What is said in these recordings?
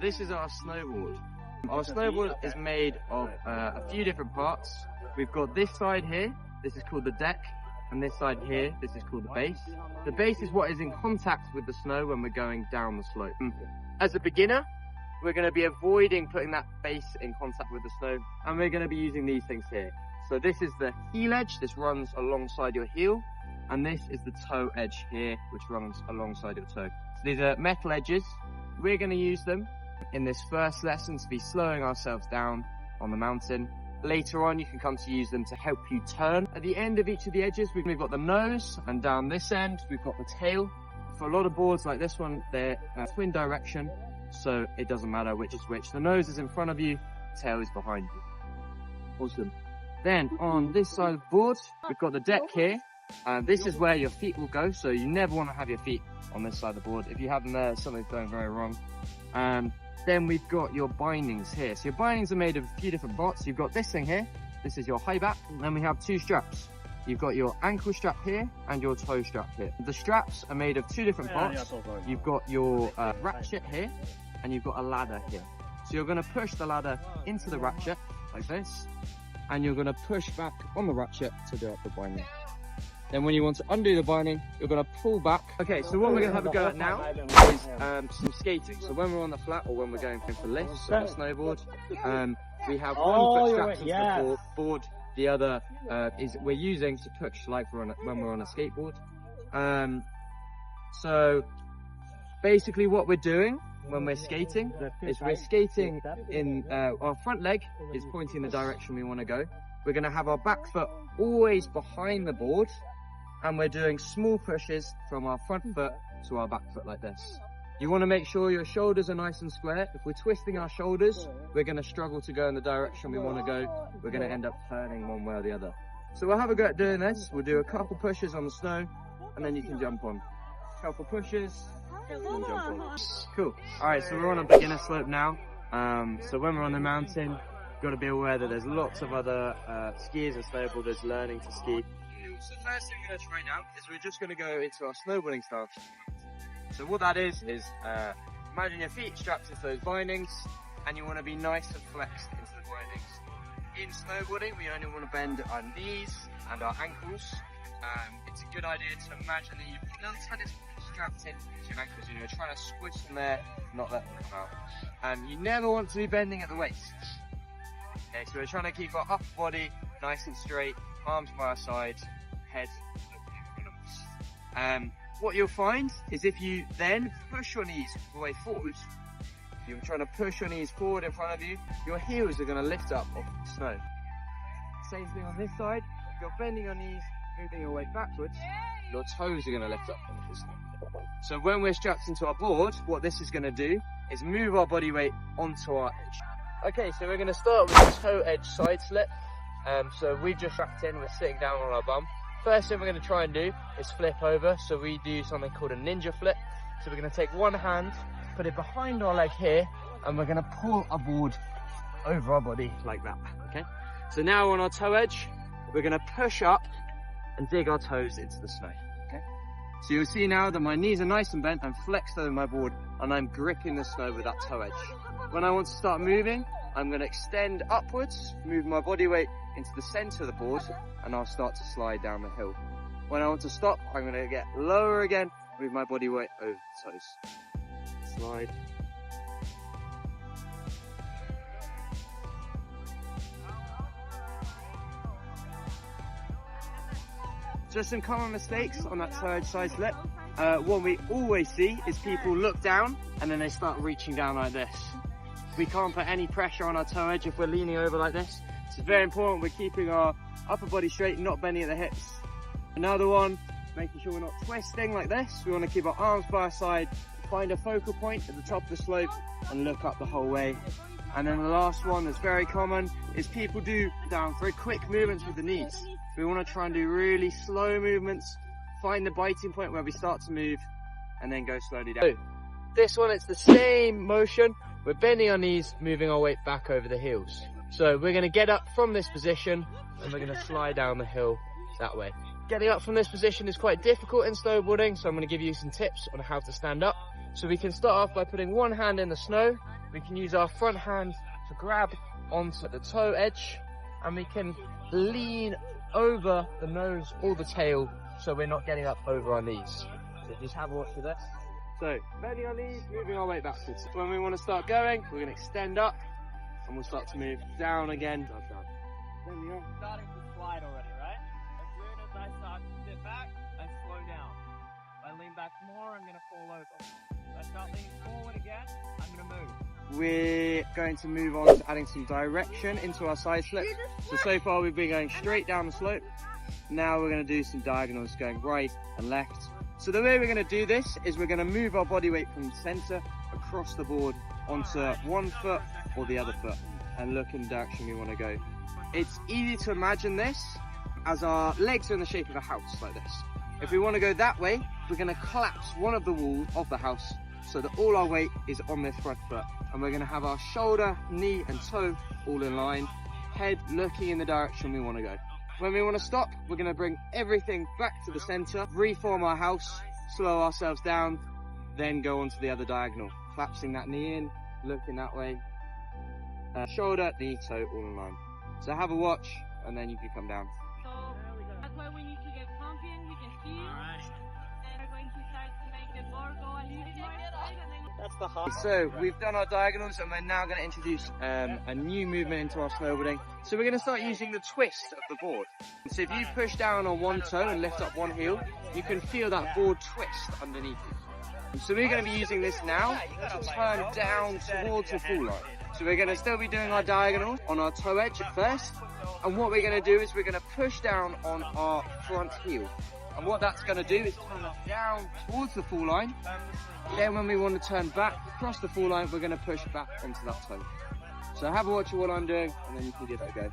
this is our snowboard. Our snowboard is made of a few different parts. We've got this side here, this is called the deck, and this side here, this is called the base. The base is what is in contact with the snow when we're going down the slope. As a beginner, we're going to be avoiding putting that base in contact with the snow, and we're going to be using these things here. So this is the heel edge, this runs alongside your heel, and this is the toe edge here, which runs alongside your toe. So these are metal edges. We're going to use them in this first lesson to be slowing ourselves down on the mountain. Later on, you can come to use them to help you turn. At the end of each of the edges, we've got the nose, and down this end, we've got the tail. For a lot of boards like this one, they're twin direction, so it doesn't matter which is which. The nose is in front of you, the tail is behind you. Awesome. Then on this side of the board, we've got the deck here. This is where your feet will go, so you never want to have your feet on this side of the board. If you have them there, something's going very wrong. Then we've got your bindings here. So your bindings are made of a few different parts. You've got this thing here, this is your high back, and then we have two straps. You've got your ankle strap here and your toe strap here. The straps are made of two different parts. You've got your ratchet here, and you've got a ladder here. So you're going to push the ladder into the ratchet like this, and you're going to push back on the ratchet to do up the binding. Then when you want to undo the binding, you're going to pull back. Okay, so what we're going to have a go at now is some skating. So when we're on the flat or when we're going for lifts on a snowboard, we have one foot strapped into the board. The other is we're using to push like when we're on a skateboard. So basically what we're doing when we're skating is we're skating in our front leg is pointing the direction we want to go. We're going to have our back foot always behind the board, and we're doing small pushes from our front foot to our back foot like this. You want to make sure your shoulders are nice and square. If we're twisting our shoulders, we're going to struggle to go in the direction we want to go. We're going to end up turning one way or the other. So we'll have a go at doing this. We'll do a couple pushes on the snow, and then you can jump on. Couple pushes, and jump on. Cool. Alright, so we're on a beginner slope now. So when we're on the mountain, you've got to be aware that there's lots of other skiers and snowboarders learning to ski. So the first thing we're going to try now is we're just going to go into our snowboarding stance. So what that is imagine your feet strapped into those bindings, and you want to be nice and flexed into the bindings. In snowboarding, we only want to bend our knees and our ankles. It's a good idea to imagine that you've got little tennis strapped into your ankles and you're trying to squish them there, not let them come out. You never want to be bending at the waist. Okay, so we're trying to keep our upper body nice and straight, arms by our sides, head looking in front of us. What you'll find is if you then push your knees all the way forward, you're trying to push your knees forward in front of you, your heels are going to lift up off the snow. Same thing on this side. If you're bending your knees, moving your weight backwards, your toes are going to lift up off the snow. So when we're strapped into our board, what this is going to do is move our body weight onto our edge. Okay, so we're going to start with the toe edge side slip. So we've just strapped in, we're sitting down on our bum. First thing we're going to try and do is flip over. So we do something called a ninja flip. So we're going to take one hand, put it behind our leg here, and we're going to pull our board over our body like that, okay? So now on our toe edge, we're going to push up and dig our toes into the snow, okay? So you'll see now that my knees are nice and bent, I'm flexed over my board, and I'm gripping the snow with that toe edge. When I want to start moving, I'm going to extend upwards, move my body weight into the center of the board, and I'll start to slide down the hill. When I want to stop, I'm going to get lower again, move my body weight over the toes. Slide. Just some common mistakes on that side slip. What we always see is people look down and then they start reaching down like this. We can't put any pressure on our toe edge if we're leaning over like this. It's very important we're keeping our upper body straight, not bending at the hips. Another one, making sure we're not twisting like this. We want to keep our arms by our side, find a focal point at the top of the slope and look up the whole way. And then the last one that's very common is people do down very quick movements with the knees. We want to try and do really slow movements, find the biting point where we start to move and then go slowly down. So, this one, it's the same motion. We're bending our knees, moving our weight back over the heels. So we're going to get up from this position and we're going to slide down the hill that way. Getting up from this position is quite difficult in snowboarding, so I'm going to give you some tips on how to stand up. So we can start off by putting one hand in the snow, we can use our front hand to grab onto the toe edge, and we can lean over the nose or the tail so we're not getting up over our knees. So just have a watch for this. So, bending our knees, moving our weight backwards. When we want to start going, we're going to extend up, and we'll start to move down again. Bending up. Starting to slide already, right? As soon as I start to sit back, I slow down. If I lean back more, I'm going to fall over. If I start leaning forward again, I'm going to move. We're going to move on to adding some direction into our side slip. So far we've been going straight down the slope. Now we're going to do some diagonals going right and left. So the way we're going to do this is we're going to move our body weight from the center across the board onto one foot or the other foot and look in the direction we want to go. It's easy to imagine this as our legs are in the shape of a house like this. If we want to go that way, we're going to collapse one of the walls of the house so that all our weight is on this front foot. And we're going to have our shoulder, knee and toe all in line, head looking in the direction we want to go. When we want to stop, we're going to bring everything back to the center, reform our house, slow ourselves down, then go on to the other diagonal. Collapsing that knee in, looking that way, shoulder, knee, toe all in line. So have a watch and then you can come down. So that's why we need to get confident, we can feel. And we're going to try to make the board go a little bit more side and then That's the hard. So we've done our diagonals and we're now going to introduce a new movement into our snowboarding. So we're going to start using the twist of the board. So if you push down on one toe and lift up one heel, you can feel that board twist underneath you. So we're going to be using this now to turn down towards the fall line. So we're going to still be doing our diagonals on our toe edge at first. And what we're going to do is we're going to push down on our front heel. And what that's going to do is turn us down towards the fall line. Then when we want to turn back across the fall line, we're going to push back onto that toe. So have a watch of what I'm doing and then you can give it a go.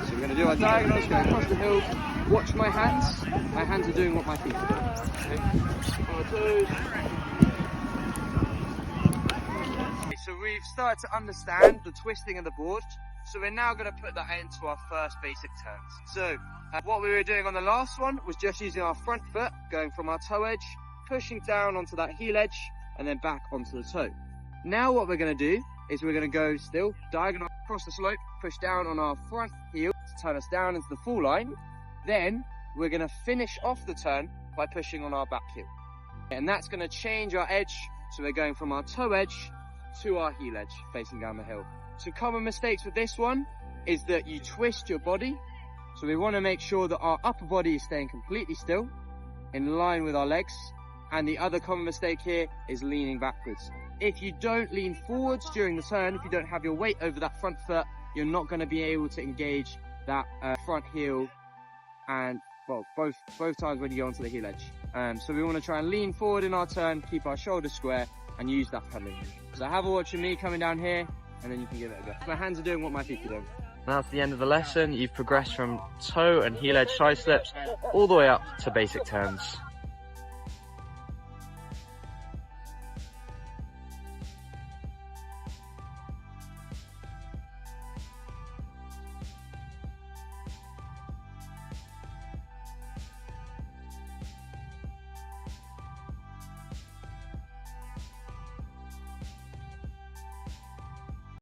So we're going to do our diagonals, go across the hill. Watch my hands. My hands are doing what my feet are doing. Okay. On our toes. Okay, so we've started to understand the twisting of the board. So we're now going to put that into our first basic turns. So what we were doing on the last one was just using our front foot, going from our toe edge, pushing down onto that heel edge, and then back onto the toe. Now what we're going to do is we're going to go still diagonal across the slope, push down on our front heel to turn us down into the fall line. Then we're going to finish off the turn by pushing on our back heel. And that's going to change our edge. So we're going from our toe edge to our heel edge, facing down the hill. So common mistakes with this one is that you twist your body. So we want to make sure that our upper body is staying completely still, in line with our legs. And the other common mistake here is leaning backwards. If you don't lean forwards during the turn, if you don't have your weight over that front foot, you're not going to be able to engage that front heel and, well, both times when you go onto the heel edge. So we want to try and lean forward in our turn, keep our shoulders square and use that pedaling. So have a watch of me coming down here and then you can give it a go. My hands are doing what my feet are doing. Now to the end of the lesson, you've progressed from toe and heel edge side slips all the way up to basic turns.